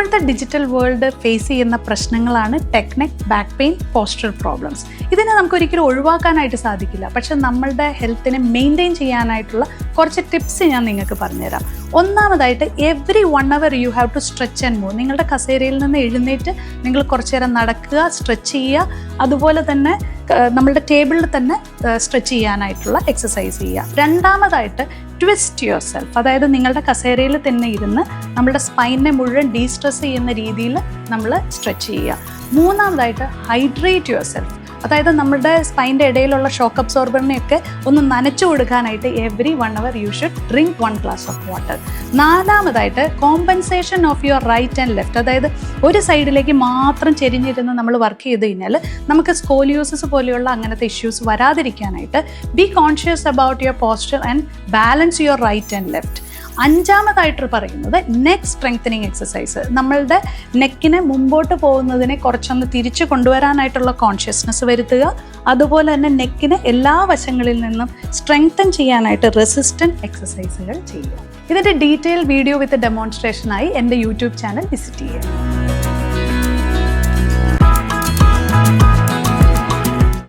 ഇപ്പോഴത്തെ digital world face ചെയ്യുന്ന പ്രശ്നങ്ങളാണ് tech neck, back pain, posture problems. ഇതിനെ നമുക്കൊരിക്കലും ഒഴിവാക്കാനായിട്ട് സാധിക്കില്ല. പക്ഷെ നമ്മളുടെ ഹെൽത്തിനെ മെയിൻറ്റെയിൻ ചെയ്യാനായിട്ടുള്ള കുറച്ച് ടിപ്സ് ഞാൻ നിങ്ങൾക്ക് പറഞ്ഞുതരാം. ഒന്നാമതായിട്ട്, every 1 hour you have to stretch and move. നിങ്ങളുടെ കസേരയിൽ നിന്ന് എഴുന്നേറ്റ് നിങ്ങൾ കുറച്ച് നേരം നടക്കുക, സ്ട്രെച്ച് ചെയ്യുക. അതുപോലെ തന്നെ നമ്മളുടെ ടേബിളിൽ തന്നെ സ്ട്രെച്ച് ചെയ്യാനായിട്ടുള്ള എക്സസൈസ് ചെയ്യുക. രണ്ടാമതായിട്ട്, ട്വിസ്റ്റ് യുവർ സെൽഫ്. അതായത് നിങ്ങളുടെ കസേരയിൽ തന്നെ ഇരുന്ന് നമ്മളുടെ സ്പൈനിനെ മുഴുവൻ ഡീസ്ട്രെസ് ചെയ്യുന്ന രീതിയിൽ നമ്മൾ സ്ട്രെച്ച് ചെയ്യുക. മൂന്നാമതായിട്ട്, ഹൈഡ്രേറ്റ് യുവർ സെൽഫ്. അതായത് നമ്മുടെ സ്പൈൻ്റെ ഇടയിലുള്ള ഷോക്ക് അബ്സോർബറിനെയൊക്കെ ഒന്ന് നനച്ചു കൊടുക്കാനായിട്ട് every 1 hour you should drink 1 glass of water. നാലാമതായിട്ട്, compensation of your right and left. അതായത് ഒരു സൈഡിലേക്ക് മാത്രം ചെരിഞ്ഞിരുന്ന് നമ്മൾ വർക്ക് ചെയ്ത് കഴിഞ്ഞാൽ നമുക്ക് സ്കോലിയോസിസ് പോലെയുള്ള അങ്ങനത്തെ ഇഷ്യൂസ് വരാതിരിക്കാനായിട്ട് be conscious about your posture and balance your right and left. അഞ്ചാമതായിട്ട് പറയുന്നത് നെക്ക് സ്ട്രെങ്തനിങ് എക്സസൈസ്. നമ്മളുടെ നെക്കിനെ മുമ്പോട്ട് പോകുന്നതിനെ കുറച്ചൊന്ന് തിരിച്ചു കൊണ്ടുവരാനായിട്ടുള്ള കോൺഷ്യസ്നെസ് വരുത്തുക. അതുപോലെ തന്നെ നെക്കിനെ എല്ലാ വശങ്ങളിൽ നിന്നും സ്ട്രെങ്തൻ ചെയ്യാനായിട്ട് റെസിസ്റ്റൻറ്റ് എക്സസൈസുകൾ ചെയ്യുക. ഇതിൻ്റെ ഡീറ്റെയിൽ വീഡിയോ വിത്ത് ഡെമോൺസ്ട്രേഷനായി എൻ്റെ യൂട്യൂബ് ചാനൽ വിസിറ്റ് ചെയ്യുക.